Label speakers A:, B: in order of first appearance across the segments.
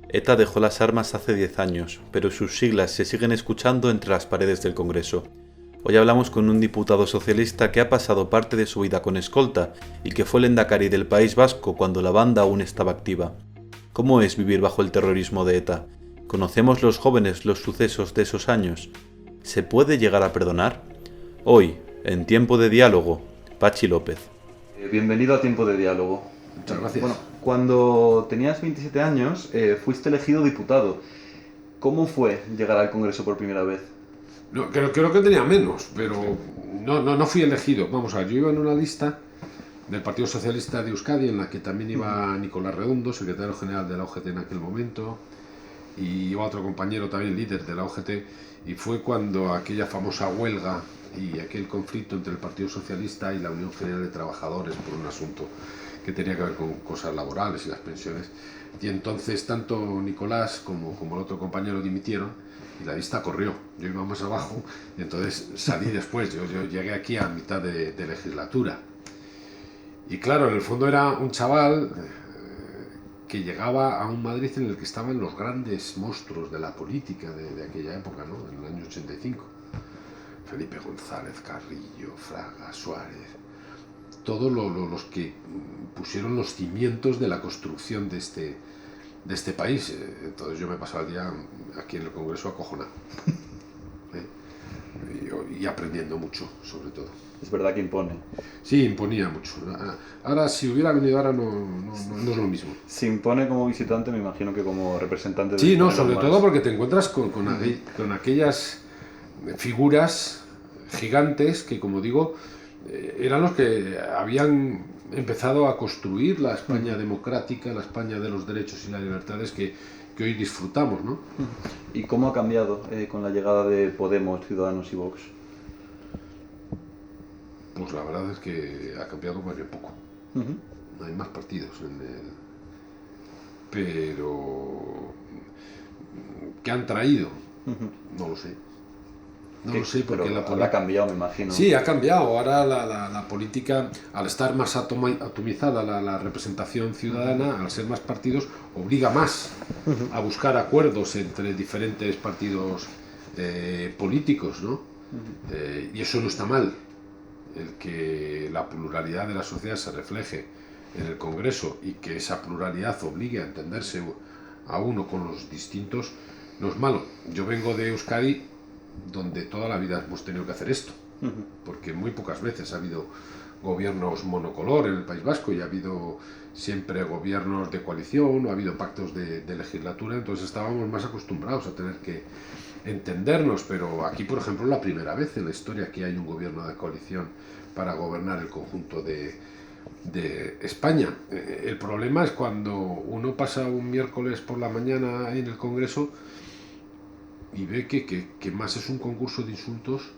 A: ETA dejó las armas hace 10 años, pero sus siglas se siguen escuchando entre las paredes del Congreso. Hoy hablamos con un diputado socialista que ha pasado parte de su vida con escolta y que fue lehendakari del País Vasco cuando la banda aún estaba activa. ¿Cómo es vivir bajo el terrorismo de ETA? ¿Conocemos los jóvenes los sucesos de esos años? ¿Se puede llegar a perdonar? Hoy, en Tiempo de Diálogo, Patxi López. Bienvenido a Tiempo de Diálogo.
B: Muchas gracias.
A: Bueno, cuando tenías 27 años, fuiste elegido diputado. ¿Cómo fue llegar al Congreso por primera vez?
B: No, creo que tenía menos, pero no fui elegido. Vamos a ver, yo iba en una lista del Partido Socialista de Euskadi, en la que también iba Nicolás Redondo, secretario general de la OGT en aquel momento, y iba otro compañero también líder de la OGT, y fue cuando aquella famosa huelga y aquel conflicto entre el Partido Socialista y la Unión General de Trabajadores por un asunto que tenía que ver con cosas laborales y las pensiones, y entonces tanto Nicolás como el otro compañero dimitieron y la lista corrió. Yo iba más abajo y entonces salí después. Yo llegué aquí a mitad de legislatura. Y claro, en el fondo era un chaval que llegaba a un Madrid en el que estaban los grandes monstruos de la política de aquella época, ¿no? En el año 85. Felipe González, Carrillo, Fraga, Suárez, todos los que pusieron los cimientos de la construcción de este país. Entonces yo me pasaba el día aquí en el Congreso acojonado. Y aprendiendo mucho, sobre todo.
A: Es verdad que impone.
B: Sí, imponía mucho. Ahora, si hubiera venido ahora, no es lo mismo.
A: Se impone como visitante, me imagino que como representante de...
B: Sí, no, sobre todo porque te encuentras con aquellas figuras gigantes que, como digo, eran los que habían empezado a construir la España democrática, la España de los derechos y las libertades que hoy disfrutamos, ¿no?
A: ¿Y cómo ha cambiado con la llegada de Podemos, Ciudadanos y Vox?
B: Pues la verdad es que ha cambiado más bien poco. Hay más partidos pero ¿qué han traído? No lo sé. No lo sé porque la política
A: ha cambiado, me imagino.
B: Sí, ha cambiado. Ahora la política, al estar más atomizada la representación ciudadana, al ser más partidos, obliga más a buscar acuerdos entre diferentes partidos políticos, ¿no? Y eso no está mal. El que la pluralidad de la sociedad se refleje en el Congreso y que esa pluralidad obligue a entenderse a uno con los distintos, no es malo. Yo vengo de Euskadi, donde toda la vida hemos tenido que hacer esto, porque muy pocas veces ha habido gobiernos monocolor en el País Vasco y ha habido siempre gobiernos de coalición, o ha habido pactos de legislatura, entonces estábamos más acostumbrados a tener que entendernos, pero aquí, por ejemplo, la primera vez en la historia que hay un gobierno de coalición para gobernar el conjunto de España. El problema es cuando uno pasa un miércoles por la mañana en el Congreso y ve que más es un concurso de insultos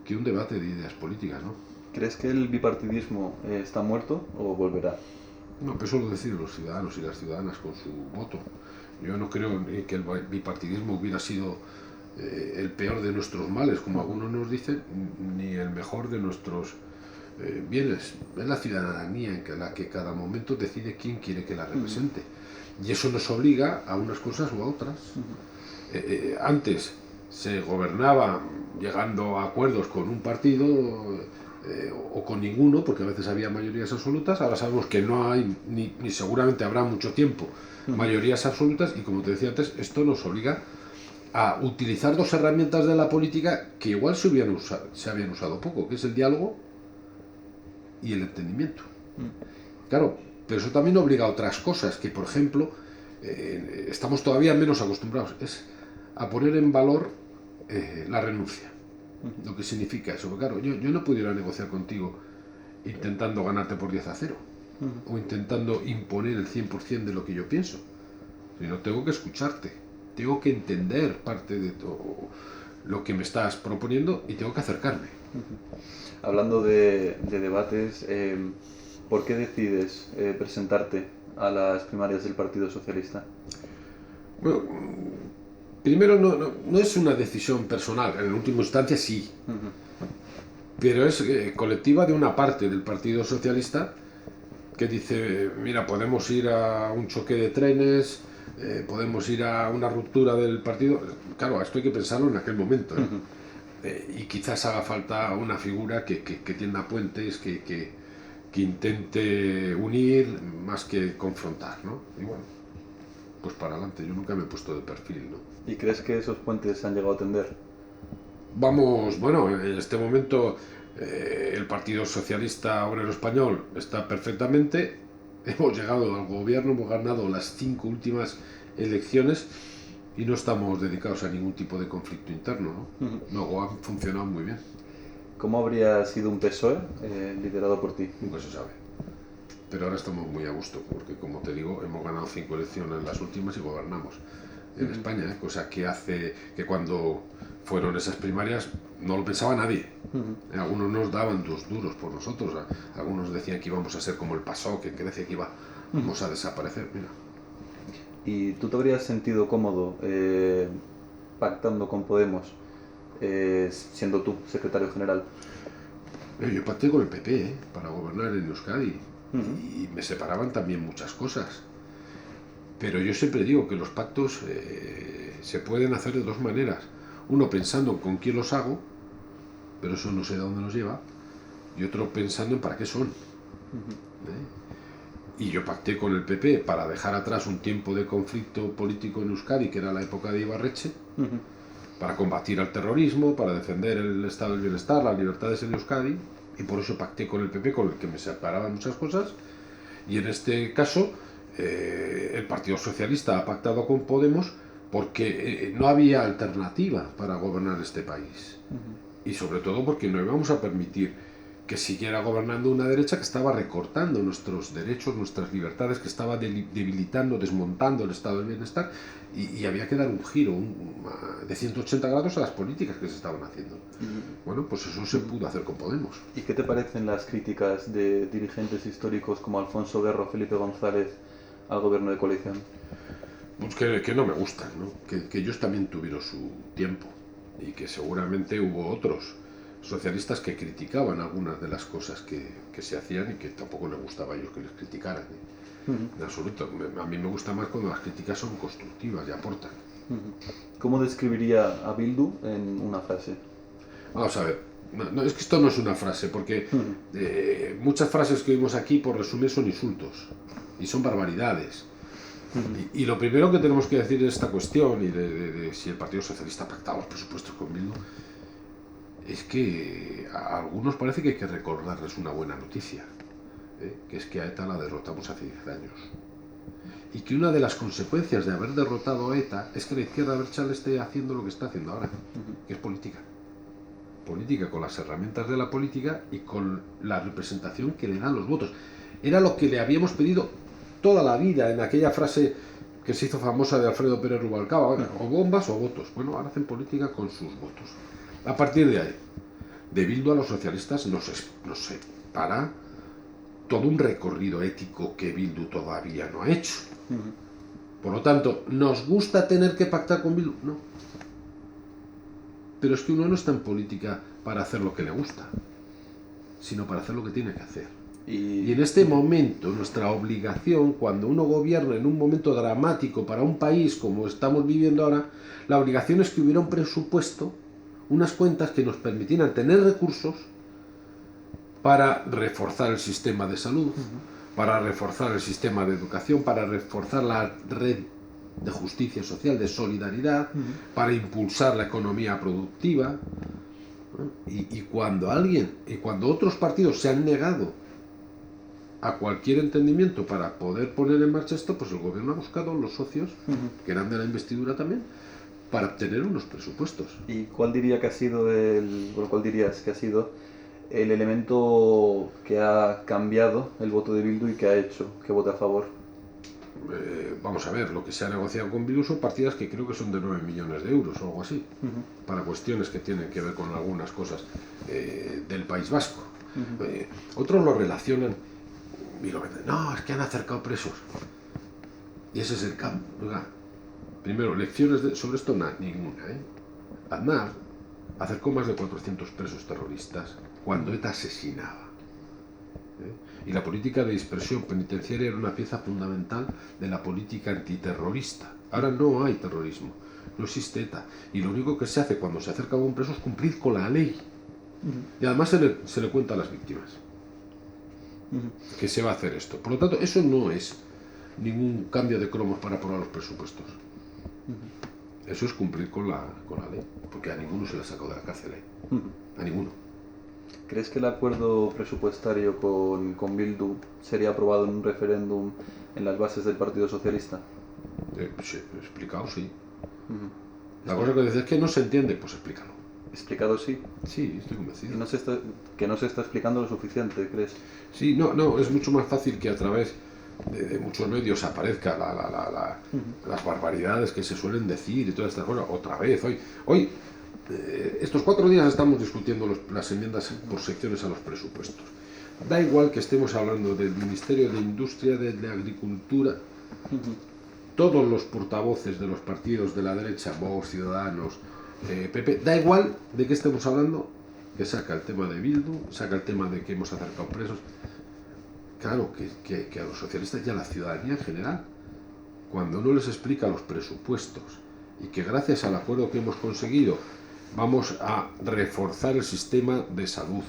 B: que un debate de ideas políticas, ¿no?
A: ¿Crees que el bipartidismo está muerto o volverá?
B: No, pero eso lo deciden los ciudadanos y las ciudadanas con su voto. Yo no creo que el bipartidismo hubiera sido el peor de nuestros males, como algunos nos dicen, ni el mejor de nuestros bienes. Es la ciudadanía en la que cada momento decide quién quiere que la represente. Y eso nos obliga a unas cosas o a otras. Antes se gobernaba llegando a acuerdos con un partido o con ninguno, porque a veces había mayorías absolutas. Ahora sabemos que no hay, ni seguramente habrá mucho tiempo, mayorías absolutas, y como te decía antes, esto nos obliga a utilizar dos herramientas de la política que igual se habían usado poco, que es el diálogo y el entendimiento. Claro, pero eso también obliga a otras cosas, que por ejemplo estamos todavía menos acostumbrados, es a poner en valor la renuncia. Lo que significa eso, porque claro, yo no pudiera negociar contigo intentando ganarte por 10-0 o intentando imponer el 100% de lo que yo pienso, sino tengo que escucharte, tengo que entender parte de todo lo que me estás proponiendo y tengo que acercarme.
A: Hablando de debates, ¿por qué decides presentarte a las primarias del Partido Socialista?
B: Bueno, primero no es una decisión personal, en última instancia sí, pero es colectiva de una parte del Partido Socialista que dice, mira, podemos ir a un choque de trenes, podemos ir a una ruptura del partido. Claro, esto hay que pensarlo en aquel momento, ¿eh? Y quizás haga falta una figura que tienda puentes, que intente unir más que confrontar, ¿no? Y bueno, pues para adelante. Yo nunca me he puesto de perfil, ¿no?
A: ¿Y crees que esos puentes se han llegado a tender?
B: Vamos, bueno, en este momento el Partido Socialista Obrero Español está perfectamente. Hemos llegado al gobierno, hemos ganado las 5 últimas elecciones y no estamos dedicados a ningún tipo de conflicto interno, ¿no? Luego han funcionado muy bien.
A: ¿Cómo habría sido un PSOE liderado por ti?
B: Nunca se sabe. Pero ahora estamos muy a gusto, porque como te digo, hemos ganado 5 elecciones las últimas y gobernamos en España, ¿eh? Cosa que hace que cuando fueron esas primarias no lo pensaba nadie. Algunos nos daban dos duros por nosotros, algunos decían que íbamos a ser como el PASOK, que decía que íbamos a desaparecer. Mira.
A: ¿Y tú te habrías sentido cómodo pactando con Podemos, siendo tú secretario general?
B: Yo pacté con el PP, para gobernar en Euskadi, y me separaban también muchas cosas. Pero yo siempre digo que los pactos se pueden hacer de dos maneras. Uno pensando con quién los hago, pero eso no sé de dónde nos lleva, y otro pensando en para qué son. Y yo pacté con el PP para dejar atrás un tiempo de conflicto político en Euskadi, que era la época de Ibarretxe, para combatir al terrorismo, para defender el estado del bienestar, las libertades en Euskadi, y por eso pacté con el PP, con el que me separaban muchas cosas. Y en este caso el Partido Socialista ha pactado con Podemos porque no había alternativa para gobernar este país. Y sobre todo porque no íbamos a permitir que siguiera gobernando una derecha que estaba recortando nuestros derechos, nuestras libertades, que estaba debilitando, desmontando el estado del bienestar, y había que dar un giro de 180 grados a las políticas que se estaban haciendo. Bueno, pues eso se pudo hacer con Podemos.
A: ¿Y qué te parecen las críticas de dirigentes históricos como Alfonso Guerra o Felipe González al gobierno de coalición?
B: Pues que no me gustan, ¿no? Que ellos también tuvieron su tiempo y que seguramente hubo otros socialistas que criticaban algunas de las cosas que se hacían y que tampoco les gustaba a ellos que les criticaran, ¿eh? En absoluto. A mí me gusta más cuando las críticas son constructivas y aportan.
A: ¿Cómo describiría a Bildu en una frase?
B: Vamos a ver, no, es que esto no es una frase, porque muchas frases que oímos aquí, por resumir, son insultos y son barbaridades. Y lo primero que tenemos que decir de esta cuestión y de si el Partido Socialista ha pactado los presupuestos con Bildu, es que a algunos parece que hay que recordarles una buena noticia, que es que a ETA la derrotamos hace 10 años. Y que una de las consecuencias de haber derrotado a ETA es que la izquierda abertzale esté haciendo lo que está haciendo ahora, que es política. Política con las herramientas de la política y con la representación que le dan los votos. Era lo que le habíamos pedido toda la vida en aquella frase que se hizo famosa de Alfredo Pérez Rubalcaba, o bombas o votos. Bueno, ahora hacen política con sus votos. A partir de ahí, de Bildu a los socialistas nos separa todo un recorrido ético que Bildu todavía no ha hecho. Por lo tanto, ¿nos gusta tener que pactar con Bildu? No. Pero es que uno no está en política para hacer lo que le gusta, sino para hacer lo que tiene que hacer. Y en este momento, nuestra obligación, cuando uno gobierna en un momento dramático para un país como estamos viviendo ahora, la obligación es que hubiera un presupuesto, unas cuentas que nos permitieran tener recursos para reforzar el sistema de salud, para reforzar el sistema de educación, para reforzar la red de justicia social, de solidaridad, para impulsar la economía productiva. Y cuando otros partidos se han negado a cualquier entendimiento para poder poner en marcha esto, pues el gobierno ha buscado los socios, que eran de la investidura también, para obtener unos presupuestos.
A: ¿Y cuál dirías que ha sido el elemento que ha cambiado el voto de Bildu y que ha hecho que vote a favor?
B: Vamos a ver, lo que se ha negociado con Bildu son partidas que creo que son de 9 millones de euros o algo así, para cuestiones que tienen que ver con algunas cosas del País Vasco. Otros lo relacionan y lo venden. No, es que han acercado presos. Y ese es el campo. Primero, lecciones sobre esto ninguna. Aznar acercó más de 400 presos terroristas cuando ETA asesinaba. Y la política de dispersión penitenciaria era una pieza fundamental de la política antiterrorista. Ahora no hay terrorismo, no existe ETA. Y lo único que se hace cuando se acerca a un preso es cumplir con la ley. Y además se le cuenta a las víctimas que se va a hacer esto. Por lo tanto, eso no es ningún cambio de cromos para aprobar los presupuestos. Eso es cumplir con la ley, porque a ninguno se le ha sacado de la cárcel, a ninguno.
A: ¿Crees que el acuerdo presupuestario con Bildu sería aprobado en un referéndum en las bases del Partido Socialista?
B: Sí, explicado, sí. La cosa que dices es que no se entiende, pues explícalo.
A: ¿Explicado sí?
B: Sí, estoy convencido.
A: Que no se está explicando lo suficiente, ¿crees?
B: Sí, no, es mucho más fácil que a través de muchos medios aparezca las barbaridades que se suelen decir y todas estas cosas. Otra vez, hoy estos 4 días estamos discutiendo las enmiendas por secciones a los presupuestos. Da igual que estemos hablando del Ministerio de Industria, de Agricultura, todos los portavoces de los partidos de la derecha, Vox, Ciudadanos, PP, da igual de qué estemos hablando, que saca el tema de Bildu, saca el tema de que hemos acercado presos. Claro, que a los socialistas y a la ciudadanía en general, cuando uno les explica los presupuestos y que gracias al acuerdo que hemos conseguido vamos a reforzar el sistema de salud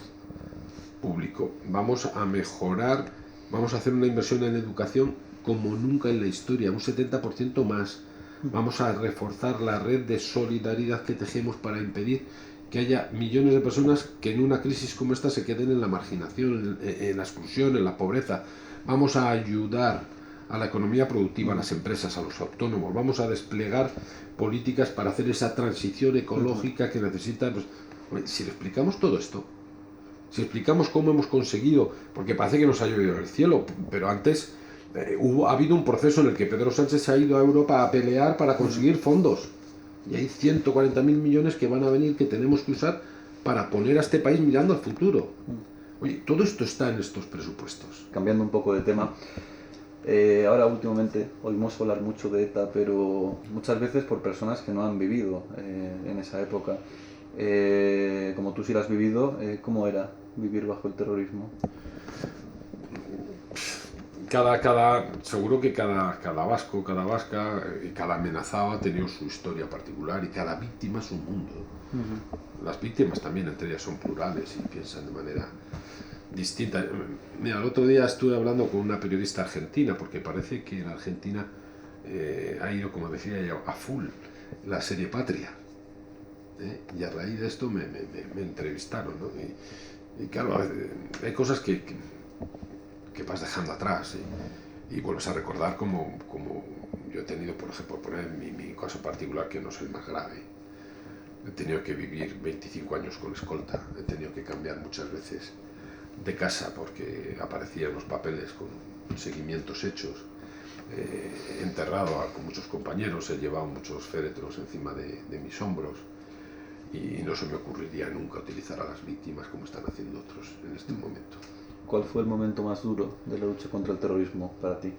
B: público, vamos a mejorar, vamos a hacer una inversión en educación como nunca en la historia, un 70% más. Vamos a reforzar la red de solidaridad que tejemos para impedir que haya millones de personas que en una crisis como esta se queden en la marginación, en la exclusión, en la pobreza. Vamos a ayudar a la economía productiva, a las empresas, a los autónomos. Vamos a desplegar políticas para hacer esa transición ecológica que necesita. Pues, si le explicamos todo esto, si explicamos cómo hemos conseguido, porque parece que nos ha llovido del cielo, pero antes ha habido un proceso en el que Pedro Sánchez ha ido a Europa a pelear para conseguir fondos. Y hay 140.000 millones que van a venir, que tenemos que usar para poner a este país mirando al futuro. Oye, todo esto está en estos presupuestos.
A: Cambiando un poco de tema, ahora últimamente oímos hablar mucho de ETA, pero muchas veces por personas que no han vivido en esa época. Como tú sí lo has vivido, ¿cómo era vivir bajo el terrorismo?
B: Seguro que cada vasco, cada vasca y cada amenazado ha tenido su historia particular y cada víctima es un mundo. Las víctimas también entre ellas son plurales y piensan de manera distinta. Mira, el otro día estuve hablando con una periodista argentina porque parece que en Argentina ha ido, como decía ella, a full la serie Patria. Y a raíz de esto me entrevistaron, ¿no? Y claro, hay cosas que vas dejando atrás y vuelves a recordar como yo he tenido, por ejemplo, poner mi caso particular, que no es el más grave. He tenido que vivir 25 años con escolta, he tenido que cambiar muchas veces de casa porque aparecían los papeles con seguimientos hechos. He enterrado con muchos compañeros, he llevado muchos féretros encima de mis hombros y no se me ocurriría nunca utilizar a las víctimas como están haciendo otros en este momento.
A: ¿Cuál fue el momento más duro de la lucha contra el terrorismo para ti?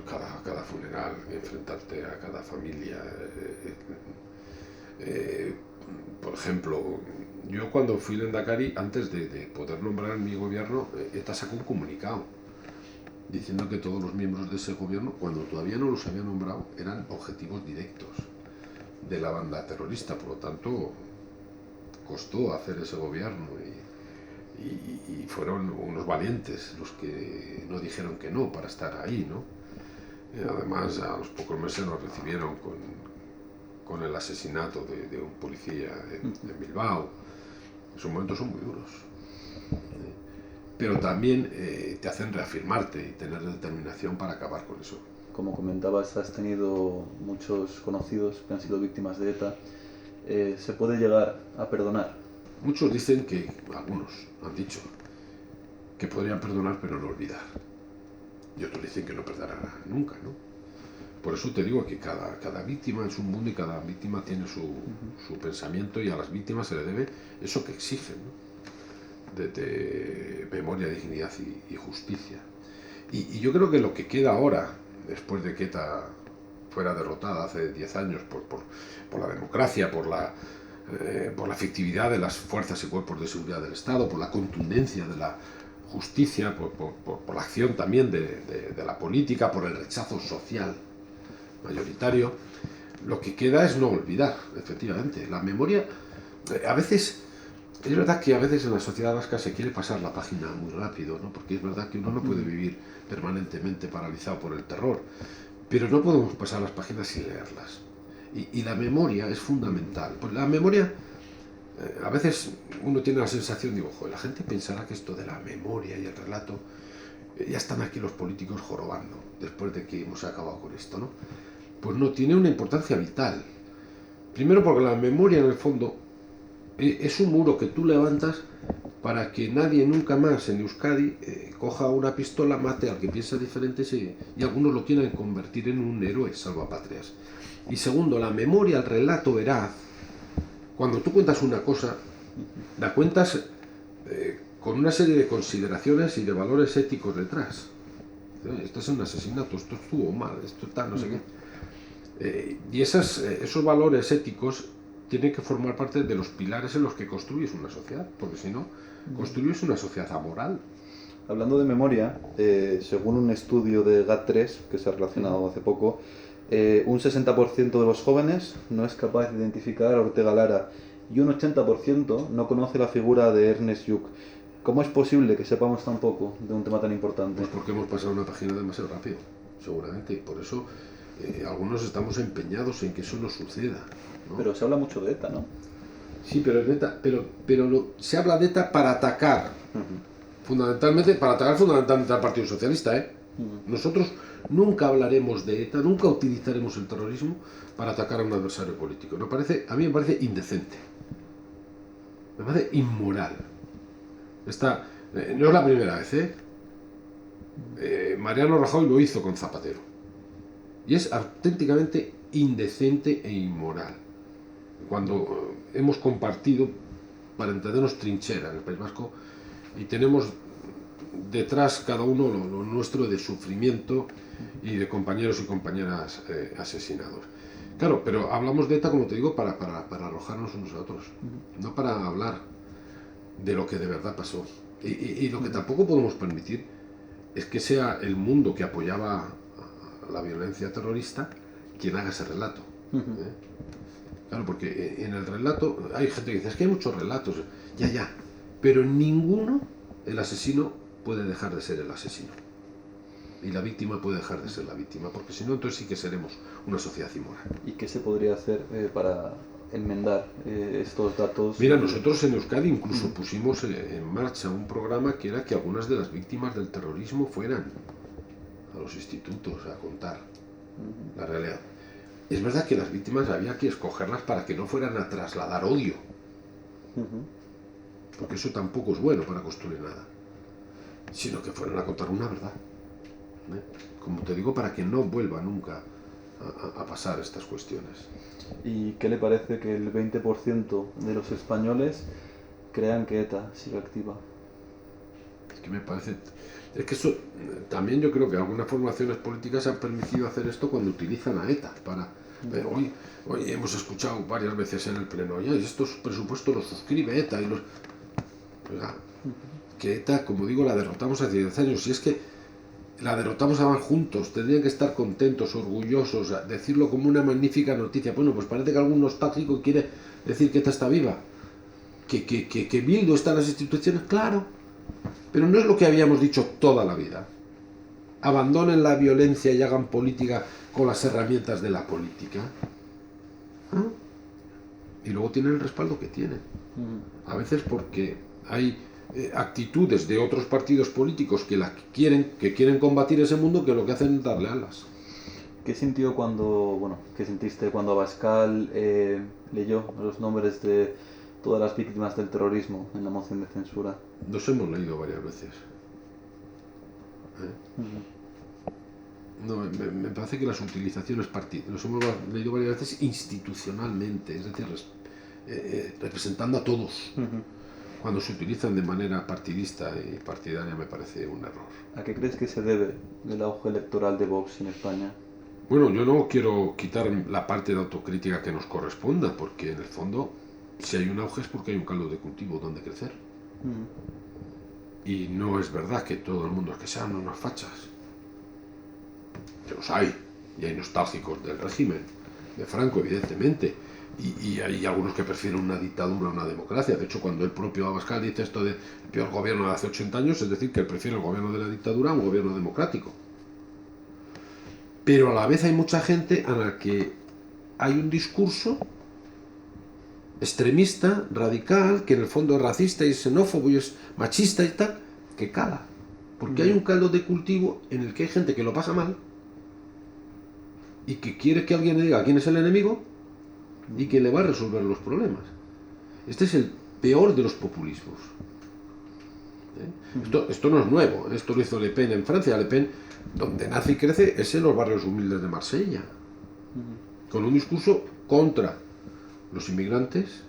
B: Cada funeral, enfrentarte a cada familia. Por ejemplo, yo cuando fui Lehendakari, antes de poder nombrar mi gobierno, ETA sacó un comunicado diciendo que todos los miembros de ese gobierno, cuando todavía no los había nombrado, eran objetivos directos de la banda terrorista. Por lo tanto, costó hacer ese gobierno y fueron unos valientes los que no dijeron que no para estar ahí, ¿no? Además, a los pocos meses nos recibieron con el asesinato de un policía en Bilbao. Esos momentos son muy duros, pero también te hacen reafirmarte y tener determinación para acabar con eso.
A: Como comentabas, has tenido muchos conocidos que han sido víctimas de ETA. ¿Se puede llegar a perdonar?
B: Muchos dicen que, algunos han dicho, que podrían perdonar pero no olvidar. Y otros dicen que no perdonarán nunca, ¿no? Por eso te digo que cada víctima es un mundo y cada víctima tiene su pensamiento, y a las víctimas se le debe eso que exigen, ¿no? de memoria, dignidad y justicia. Y yo creo que lo que queda ahora, después de que ETA fuera derrotada hace 10 años por la democracia, por la efectividad de las fuerzas y cuerpos de seguridad del Estado, por la contundencia de la justicia, por la acción también de la política, por el rechazo social mayoritario, lo que queda es no olvidar, efectivamente. La memoria, a veces, es verdad que a veces en la sociedad vasca se quiere pasar la página muy rápido, ¿no? Porque es verdad que uno no puede vivir permanentemente paralizado por el terror, pero no podemos pasar las páginas sin leerlas. Y la memoria es fundamental. Pues la memoria, a veces uno tiene la sensación, digo, joder, la gente pensará que esto de la memoria y el relato, ya están aquí los políticos jorobando, después de que hemos acabado con esto, ¿no? Pues no, tiene una importancia vital. Primero porque la memoria en el fondo es un muro que tú levantas para que nadie nunca más en Euskadi coja una pistola, mate al que piensa diferente y algunos lo quieran convertir en un héroe salvapatrias. Y segundo, la memoria, el relato veraz, cuando tú cuentas una cosa, la cuentas con una serie de consideraciones y de valores éticos detrás. Esto es un asesinato, esto estuvo mal, esto tal, no sé qué. Y esos valores éticos tienen que formar parte de los pilares en los que construyes una sociedad, porque si no, construyes una sociedad amoral.
A: Hablando de memoria, según un estudio de GAT3 que se ha relacionado hace poco, un 60% de los jóvenes no es capaz de identificar a Ortega Lara y un 80% no conoce la figura de Ernest Lluch. ¿Cómo es posible que sepamos tan poco de un tema tan importante?
B: Pues porque hemos pasado una página demasiado rápido, seguramente, y por eso algunos estamos empeñados en que eso no suceda, ¿no?
A: Pero se habla mucho de ETA, ¿no?
B: Sí, pero se habla de ETA para atacar, fundamentalmente al Partido Socialista, ¿eh? Nosotros nunca hablaremos de ETA, nunca utilizaremos el terrorismo para atacar a un adversario político. A mí me parece indecente, me parece inmoral. No es la primera vez, Mariano Rajoy lo hizo con Zapatero. Y es auténticamente indecente e inmoral. Cuando hemos compartido, para entendernos, trinchera en el País Vasco y tenemos detrás cada uno lo nuestro de sufrimiento y de compañeros y compañeras asesinados. Claro, pero hablamos de ETA, como te digo, para arrojarnos unos a otros, no para hablar de lo que de verdad pasó. Y lo que tampoco podemos permitir es que sea el mundo que apoyaba la violencia terrorista quien haga ese relato. Claro, porque en el relato hay gente que dice, es que hay muchos relatos, ya, pero en ninguno el asesino puede dejar de ser el asesino y la víctima puede dejar de ser la víctima, porque si no, entonces sí que seremos una sociedad inmoral.
A: ¿Y qué se podría hacer para enmendar estos datos?
B: Mira, nosotros en Euskadi incluso pusimos en marcha un programa que era que algunas de las víctimas del terrorismo fueran a los institutos a contar la realidad. Es verdad que las víctimas había que escogerlas para que no fueran a trasladar odio, porque eso tampoco es bueno para construir nada, sino que fueran a contar una verdad, como te digo, para que no vuelva nunca a pasar estas cuestiones.
A: ¿Y qué le parece que el 20% de los españoles crean que ETA sigue activa?
B: Es que me parece... Es que eso, también yo creo que algunas formaciones políticas han permitido hacer esto cuando utilizan a ETA para... Hoy hemos escuchado varias veces en el pleno, oye, estos presupuestos los suscribe ETA y los... Oiga, que ETA, como digo, la derrotamos hace 10 años, y es que la derrotamos además juntos, tendrían que estar contentos, orgullosos, decirlo como una magnífica noticia. Bueno, pues parece que algún nostálgico quiere decir que ETA está viva, que Bildu está en las instituciones, claro, pero no es lo que habíamos dicho toda la vida. Abandonen la violencia y hagan política con las herramientas de la política. Y luego tienen el respaldo que tienen. A veces porque hay actitudes de otros partidos políticos que quieren combatir ese mundo, que lo que hacen es darle alas.
A: ¿Qué sentiste cuando Abascal leyó los nombres de todas las víctimas del terrorismo en la moción de censura?
B: Los hemos leído varias veces. No, me parece que las utilizaciones los hemos leído varias veces institucionalmente, es decir, representando a todos. Cuando se utilizan de manera partidista y partidaria me parece un error.
A: ¿A qué crees que se debe el auge electoral de Vox en España?
B: Bueno, yo no quiero quitar la parte de autocrítica que nos corresponda, porque en el fondo, si hay un auge es porque hay un caldo de cultivo donde crecer. Y no es verdad que todo el mundo es que sean unos fachas. Que los hay. Y hay nostálgicos del régimen, de Franco, evidentemente. Y hay algunos que prefieren una dictadura a una democracia. De hecho, cuando el propio Abascal dice esto de el peor gobierno de hace 80 años, es decir, que él prefiere el gobierno de la dictadura a un gobierno democrático. Pero a la vez hay mucha gente a la que hay un discurso extremista, radical, que en el fondo es racista y es xenófobo y es machista y tal, que cala. Porque hay un caldo de cultivo en el que hay gente que lo pasa mal y que quiere que alguien le diga quién es el enemigo y que le va a resolver los problemas. Este es el peor de los populismos. Esto no es nuevo. Esto lo hizo Le Pen en Francia. Le Pen, donde nace y crece, es en los barrios humildes de Marsella, con un discurso contra los inmigrantes,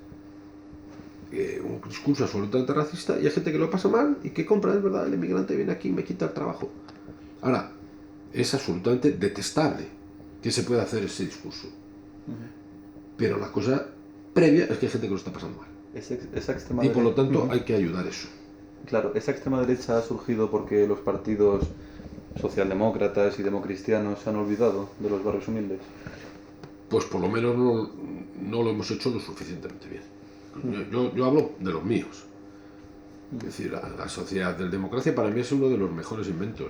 B: un discurso absolutamente racista, y hay gente que lo pasa mal y que compra, es verdad, el inmigrante viene aquí y me quita el trabajo. Ahora, es absolutamente detestable que se pueda hacer ese discurso. Pero la cosa previa es que hay gente que lo está pasando mal.
C: Esa extrema
B: y por lo tanto hay que ayudar eso.
C: Claro, esa extrema derecha ha surgido porque los partidos socialdemócratas y democristianos se han olvidado de los barrios humildes.
B: Pues por lo menos no lo hemos hecho lo suficientemente bien. Yo hablo de los míos. Es decir, la sociedad de la democracia para mí es uno de los mejores inventos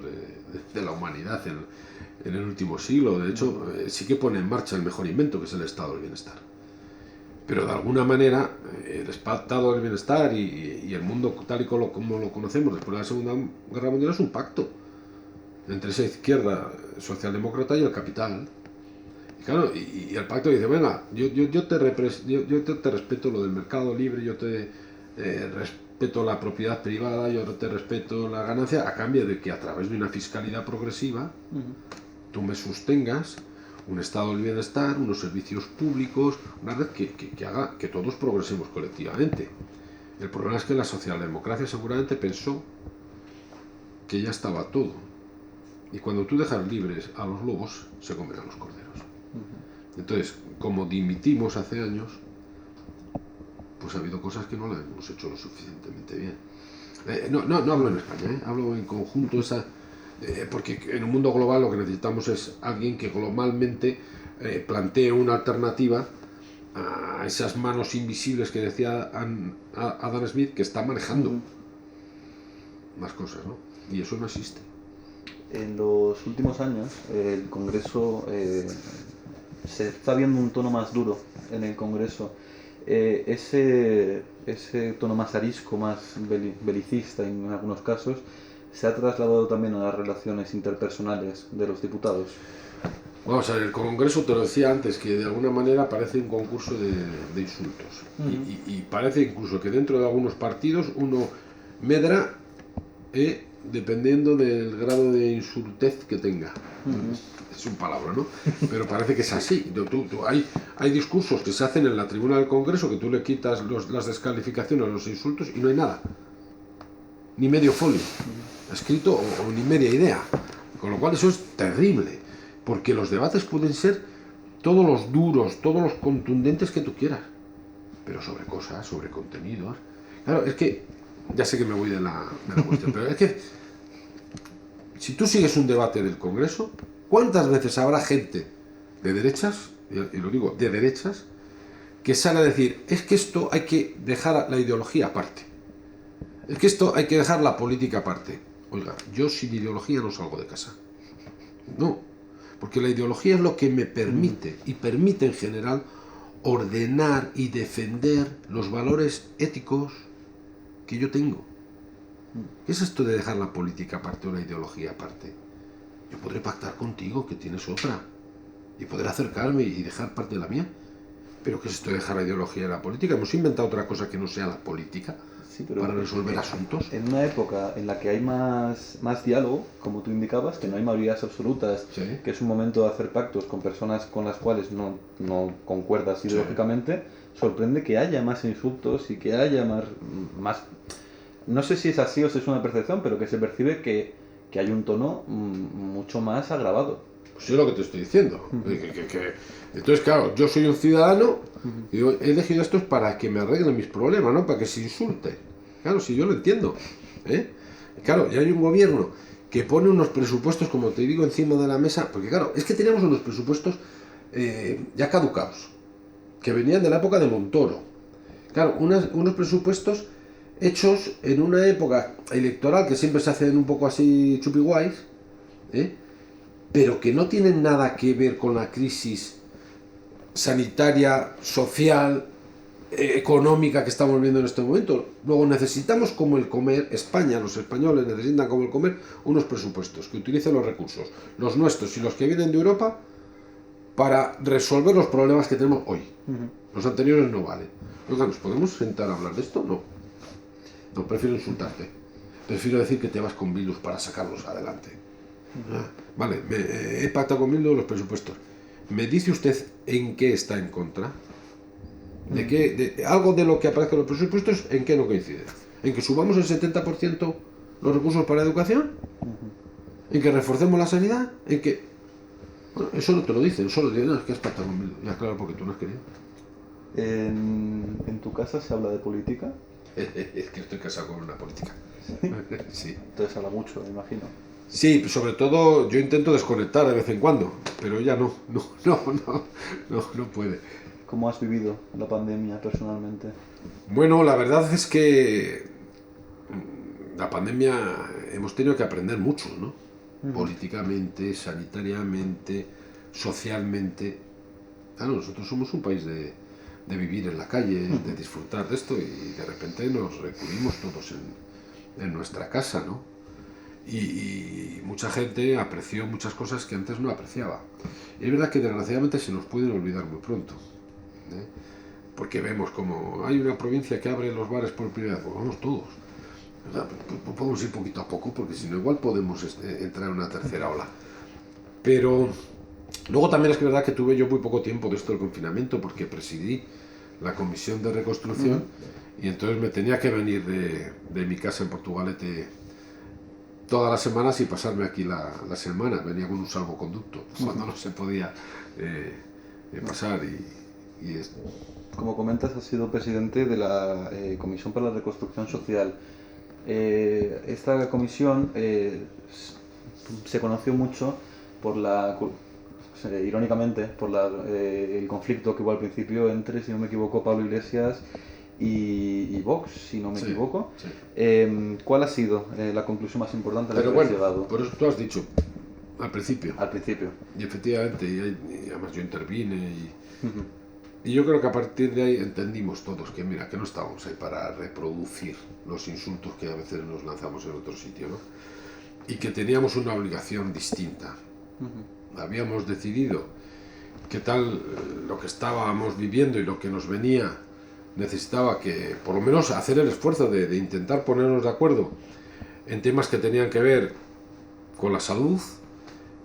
B: de la humanidad en el último siglo. De hecho, sí que pone en marcha el mejor invento, que es el estado del bienestar. Pero de alguna manera, el estado del bienestar y el mundo tal y como lo conocemos después de la Segunda Guerra Mundial es un pacto entre esa izquierda socialdemócrata y el capital. Y claro, y el pacto dice, venga, yo te respeto lo del mercado libre, yo te respeto la propiedad privada, yo te respeto la ganancia, a cambio de que a través de una fiscalidad progresiva tú me sostengas un estado del bienestar, unos servicios públicos, una red que haga que todos progresemos colectivamente. El problema es que la socialdemocracia seguramente pensó que ya estaba todo. Y cuando tú dejas libres a los lobos, se comen a los corderos. Entonces, como dimitimos hace años, pues ha habido cosas que no las hemos hecho lo suficientemente bien. No hablo en España, hablo en conjunto, porque en un mundo global lo que necesitamos es alguien que globalmente plantee una alternativa a esas manos invisibles que decía Adam Smith, que está manejando más cosas, ¿no? Y eso no existe.
C: En los últimos años, el Congreso se está viendo un tono más duro en el Congreso. Ese tono más arisco, más belicista en algunos casos, se ha trasladado también a las relaciones interpersonales de los diputados.
B: Vamos a ver, el Congreso, te lo decía antes, que de alguna manera parece un concurso de insultos. Y parece incluso que dentro de algunos partidos uno medra dependiendo del grado de insultez que tenga. Es un palabra, ¿no? Pero parece que es así. Hay discursos que se hacen en la tribuna del Congreso que tú le quitas las descalificaciones, los insultos y no hay nada. Ni medio folio escrito o ni media idea. Con lo cual eso es terrible. Porque los debates pueden ser todos los duros, todos los contundentes que tú quieras. Pero sobre cosas, sobre contenidos. Claro, es que ya sé que me voy de la cuestión, pero es que si tú sigues un debate del Congreso, ¿cuántas veces habrá gente de derechas, y lo digo, de derechas, que sale a decir, es que esto hay que dejar la ideología aparte, es que esto hay que dejar la política aparte? Oiga, yo sin ideología no salgo de casa. No, porque la ideología es lo que me permite, y permite en general, ordenar y defender los valores éticos que yo tengo. ¿Qué es esto de dejar la política aparte o la ideología aparte? Yo podré pactar contigo que tienes otra y podré acercarme y dejar parte de la mía. ¿Pero qué es esto de dejar la ideología y la política? ¿Hemos inventado otra cosa que no sea la política para resolver asuntos?
C: En una época en la que hay más diálogo, como tú indicabas, que no hay mayorías absolutas,
B: ¿Sí?
C: Que es un momento de hacer pactos con personas con las cuales no concuerdas ideológicamente, sorprende que haya más insultos y que haya más... No sé si es así o si es una percepción, pero que se percibe que hay un tono mucho más agravado.
B: Pues es lo que te estoy diciendo. Entonces, claro, yo soy un ciudadano y he elegido esto para que me arreglen mis problemas, no para que se insulte. Claro, si yo lo entiendo. Claro, y hay un gobierno que pone unos presupuestos, como te digo, encima de la mesa, porque claro, es que teníamos unos presupuestos ya caducados, que venían de la época de Montoro. Claro, unos presupuestos hechos en una época electoral que siempre se hacen un poco así chupiguays, pero que no tienen nada que ver con la crisis sanitaria, social, económica que estamos viendo en este momento. Luego necesitamos, como el comer, España, los españoles necesitan, como el comer, unos presupuestos que utilicen los recursos, los nuestros y los que vienen de Europa, para resolver los problemas que tenemos hoy. Los anteriores no valen. Oiga, ¿nos podemos sentar a hablar de esto? No. No, prefiero insultarte. Prefiero decir que te vas con Bildu para sacarlos adelante. Vale, he pactado con Bildu los presupuestos. ¿Me dice usted en qué está en contra? ¿De qué? Algo de lo que aparece en los presupuestos, ¿en qué no coincide? ¿En que subamos el 70% los recursos para educación? ¿En que reforcemos la sanidad? ¿En que...? Bueno, eso no te lo dicen, solo dicen, no, es que has pactado con Bildu. Ya, claro, porque tú no has querido.
C: ¿En tu casa se habla de política?
B: Es que estoy casado con una política. Sí.
C: Entonces habla mucho, me imagino.
B: Sí, sobre todo yo intento desconectar de vez en cuando, pero ella no puede.
C: ¿Cómo has vivido la pandemia personalmente?
B: Bueno, la verdad es que la pandemia hemos tenido que aprender mucho, ¿no? Políticamente, sanitariamente, socialmente. Claro, nosotros somos un país de vivir en la calle, de disfrutar de esto, y de repente nos recluimos todos en nuestra casa, ¿no? Y mucha gente apreció muchas cosas que antes no apreciaba. Y es verdad que desgraciadamente se nos pueden olvidar muy pronto, porque vemos como hay una provincia que abre los bares por primera vez, pues vamos todos. Pues podemos ir poquito a poco, porque si no igual podemos entrar en una tercera ola. Pero luego también es que verdad que tuve yo muy poco tiempo de esto del confinamiento, porque presidí la comisión de reconstrucción y entonces me tenía que venir de mi casa en Portugalete todas las semanas y pasarme aquí la semana. Venía con un salvoconducto cuando no se podía pasar y esto.
C: Como comentas, has sido presidente de la Comisión para la Reconstrucción Social. Esta comisión se conoció mucho por irónicamente, por el conflicto que hubo al principio entre, si no me equivoco, Pablo Iglesias y Vox, si no me equivoco. Sí. ¿Cuál ha sido la conclusión más importante a la que has llegado?
B: Por eso tú has dicho, al principio.
C: Al principio.
B: Y efectivamente, y además yo intervine y yo creo que a partir de ahí entendimos todos que mira, que no estábamos ahí para reproducir los insultos que a veces nos lanzamos en otro sitio, ¿no? Y que teníamos una obligación distinta. Habíamos decidido que tal lo que estábamos viviendo y lo que nos venía necesitaba que por lo menos hacer el esfuerzo de intentar ponernos de acuerdo en temas que tenían que ver con la salud,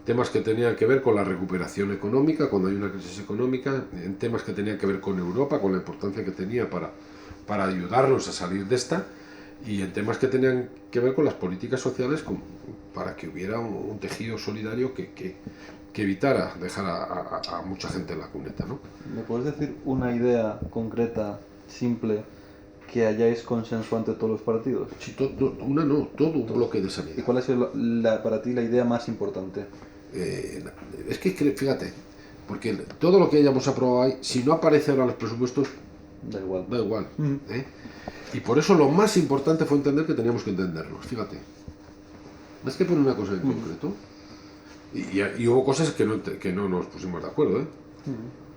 B: temas que tenían que ver con la recuperación económica cuando hay una crisis económica, en temas que tenían que ver con Europa, con la importancia que tenía para ayudarnos a salir de esta, y en temas que tenían que ver con las políticas sociales para que hubiera un tejido solidario que evitara dejar a mucha gente en la cuneta, ¿no?
C: ¿Me puedes decir una idea concreta, simple, que hayáis consenso ante todos los partidos?
B: Sí, todo un bloque de sanidad.
C: ¿Y cuál ha sido para ti la idea más importante?
B: Es que fíjate, porque todo lo que hayamos aprobado ahí, si no aparece ahora en los presupuestos,
C: da igual.
B: Y por eso lo más importante fue entender que teníamos que entendernos, fíjate. Más que poner una cosa en concreto. Y hubo cosas que no nos pusimos de acuerdo,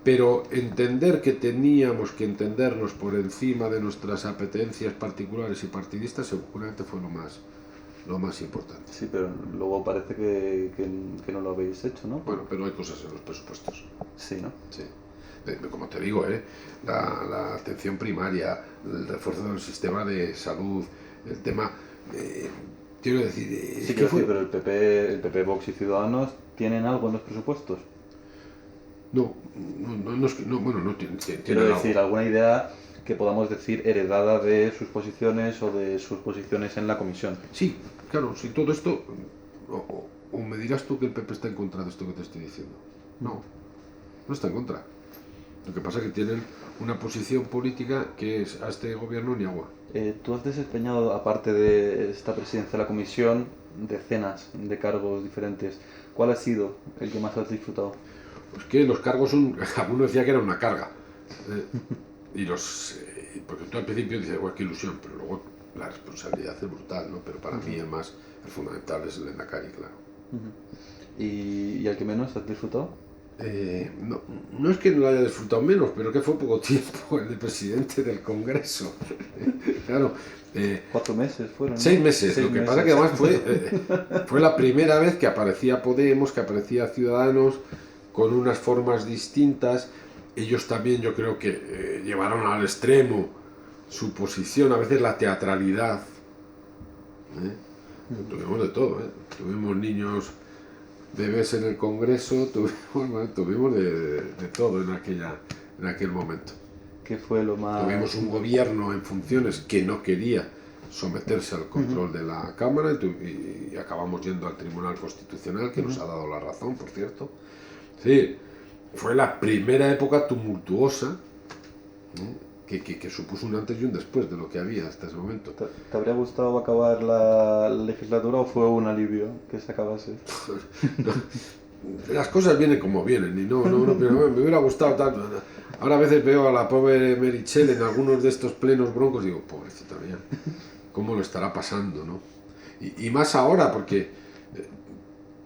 B: pero entender que teníamos que entendernos por encima de nuestras apetencias particulares y partidistas seguramente fue lo más importante.
C: Sí, pero luego parece que no lo habéis hecho, ¿no?
B: Bueno, pero hay cosas en los presupuestos.
C: Sí, ¿no?
B: Sí. Como te digo, la atención primaria, el refuerzo del sistema de salud, el tema... quiero decir...
C: Sí, pero el PP, Vox y Ciudadanos ¿tienen algo en los presupuestos?
B: No tienen.
C: Quiero decir, alguna idea que podamos decir heredada de sus posiciones o de sus posiciones en la comisión.
B: Sí, claro, si todo esto... O me dirás tú que el PP está en contra de esto que te estoy diciendo. No está en contra. Lo que pasa es que tienen una posición política que es a este gobierno ni agua.
C: Tú has desempeñado, aparte de esta presidencia de la comisión, decenas de cargos diferentes. ¿Cuál ha sido el que más has disfrutado?
B: Pues que los cargos son, alguno decía que era una carga. Porque tú al principio dices, qué ilusión, pero luego la responsabilidad es brutal, ¿no? Pero para mí el fundamental es el Endacari, claro.
C: ¿Y al que menos has disfrutado?
B: No es que no lo haya disfrutado menos, pero que fue poco tiempo el de presidente del Congreso. Claro.
C: 4 meses fueron, ¿no?
B: 6 meses.
C: 6
B: Lo que
C: meses.
B: pasa que además fue la primera vez que aparecía Podemos, que aparecía Ciudadanos, con unas formas distintas. Ellos también, yo creo que llevaron al extremo su posición, a veces la teatralidad. Tuvimos de todo, tuvimos niños, bebés en el Congreso, tuvimos de todo en aquel momento.
C: ¿Qué fue lo más...?
B: Tuvimos un gobierno en funciones que no quería someterse al control de la Cámara y acabamos yendo al Tribunal Constitucional, que nos ha dado la razón, por cierto. Sí, fue la primera época tumultuosa, que supuso un antes y un después de lo que había hasta ese momento.
C: ¿Te habría gustado acabar la legislatura o fue un alivio que se acabase?
B: Las cosas vienen como vienen, y no, pero me hubiera gustado tanto. Ahora a veces veo a la pobre Meritxell en algunos de estos plenos broncos y digo, pobrecita mía, ¿cómo lo estará pasando, no? Y más ahora, porque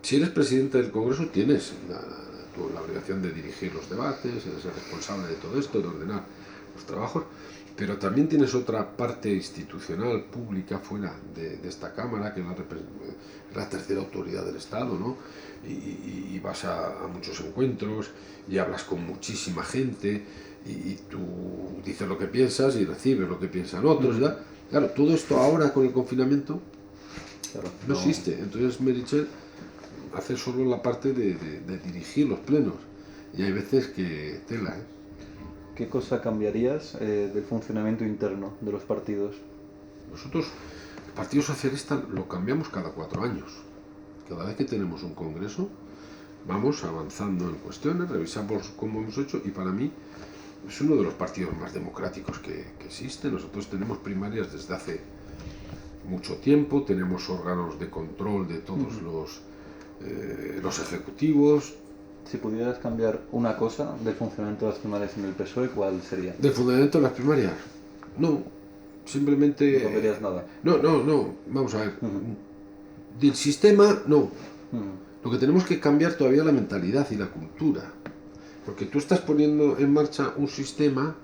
B: si eres presidente del Congreso tienes la obligación de dirigir los debates, de ser responsable de todo esto, de ordenar los trabajos, pero también tienes otra parte institucional, pública, fuera de esta Cámara, que es la tercera autoridad del Estado, ¿no? Y vas a muchos encuentros y hablas con muchísima gente y tú dices lo que piensas y recibes lo que piensan otros, ¿verdad? Claro, todo esto ahora con el confinamiento no existe. Entonces Meritxell hace solo la parte de dirigir los plenos y hay veces que tela,
C: ¿Qué cosa cambiarías del funcionamiento interno de los partidos?
B: Nosotros, el Partido Socialista, lo cambiamos cada 4 años. Cada vez que tenemos un congreso, vamos avanzando en cuestiones, revisamos cómo hemos hecho y para mí es uno de los partidos más democráticos que existe. Nosotros tenemos primarias desde hace mucho tiempo, tenemos órganos de control de todos los ejecutivos.
C: Si pudieras cambiar una cosa del funcionamiento de las primarias en el PSOE, ¿cuál sería?
B: ¿Del funcionamiento de las primarias? No, simplemente...
C: ¿No cambiarías nada?
B: No, vamos a ver. Del sistema, no. Lo que tenemos que cambiar todavía es la mentalidad y la cultura. Porque tú estás poniendo en marcha un sistema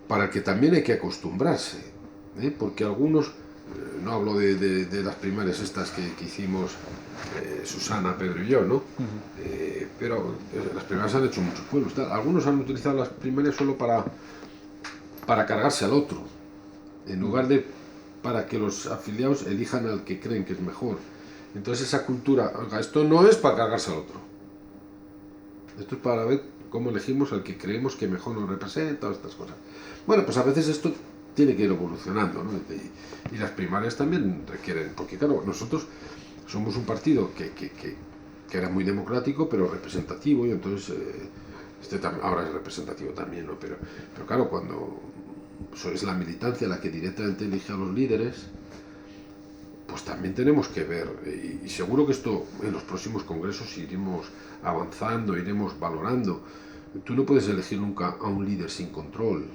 B: para el que también hay que acostumbrarse. Porque algunos, no hablo de las primarias estas que hicimos Susana, Pedro y yo, ¿no? Pero las primarias han hecho muchos pueblos. Algunos han utilizado las primarias solo para cargarse al otro, en lugar de para que los afiliados elijan al que creen que es mejor. Entonces esa cultura, oiga, esto no es para cargarse al otro, esto es para ver cómo elegimos al que creemos que mejor nos representa, todas estas cosas. Bueno, pues a veces esto tiene que ir evolucionando, ¿no? Y las primarias también requieren, porque claro, nosotros somos un partido que era muy democrático, pero representativo, y entonces ahora es representativo también, ¿no? Pero claro, cuando es la militancia la que directamente elige a los líderes, pues también tenemos que ver, y seguro que esto en los próximos congresos iremos avanzando, iremos valorando. Tú no puedes elegir nunca a un líder sin control,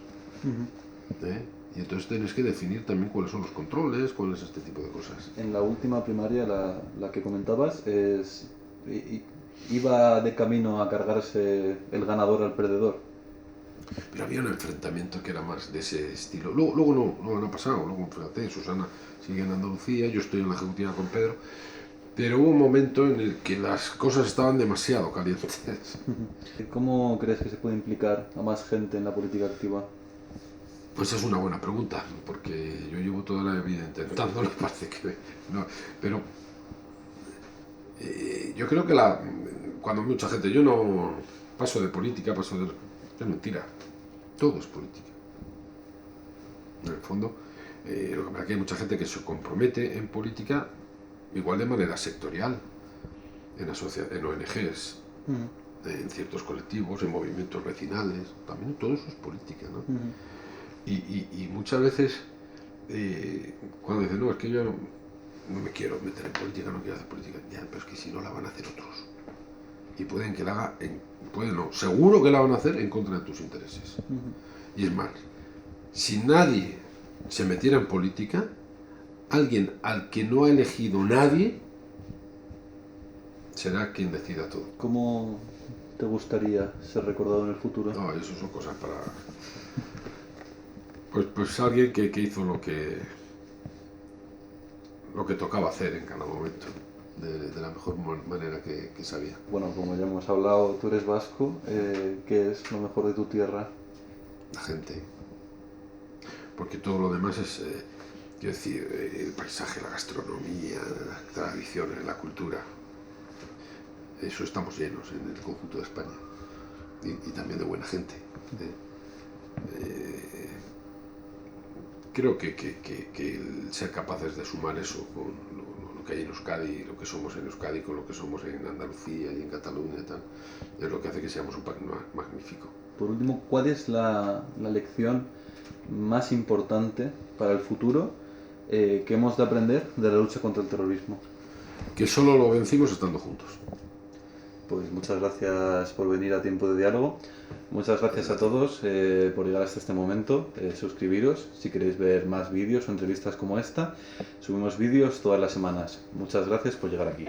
B: y entonces tienes que definir también cuáles son los controles, cuál es este tipo de cosas.
C: En la última primaria, la que comentabas, iba de camino a cargarse el ganador al perdedor.
B: Pero había un enfrentamiento que era más de ese estilo. Luego no ha pasado, luego fíjate, Susana sigue en Andalucía, yo estoy en la ejecutiva con Pedro, pero hubo un momento en el que las cosas estaban demasiado calientes.
C: ¿Cómo crees que se puede implicar a más gente en la política activa?
B: Pues es una buena pregunta, porque yo llevo toda la vida intentándolo, parece que no, pero yo creo que cuando mucha gente, yo no paso de política, es mentira, todo es política. En el fondo, lo que pasa es que hay mucha gente que se compromete en política, igual de manera sectorial, en ONGs, en ciertos colectivos, en movimientos vecinales, también todo eso es política, ¿no? Y muchas veces, cuando dicen, no, es que yo no me quiero meter en política, no quiero hacer política, ya, pero es que si no la van a hacer otros. Y pueden que la haga, pueden no, seguro que la van a hacer en contra de tus intereses. Y es más, si nadie se metiera en política, alguien al que no ha elegido nadie será quien decida todo.
C: ¿Cómo te gustaría ser recordado en el futuro?
B: No, eso son cosas para... Pues alguien que hizo lo que tocaba hacer en cada momento, de la mejor manera que sabía.
C: Bueno, como ya hemos hablado, tú eres vasco, ¿qué es lo mejor de tu tierra?
B: La gente. Porque todo lo demás es, quiero decir, el paisaje, la gastronomía, las tradiciones, la cultura. Eso estamos llenos en el conjunto de España. Y también de buena gente. Creo que el ser capaces de sumar eso con lo que hay en Euskadi, lo que somos en Euskadi, con lo que somos en Andalucía y en Cataluña y tal, es lo que hace que seamos un país magnífico.
C: Por último, ¿cuál es la lección más importante para el futuro que hemos de aprender de la lucha contra el terrorismo?
B: Que solo lo vencimos estando juntos.
C: Pues muchas gracias por venir a Tiempo de Diálogo. Muchas gracias a todos por llegar hasta este momento. Suscribiros si queréis ver más vídeos o entrevistas como esta. Subimos vídeos todas las semanas. Muchas gracias por llegar aquí.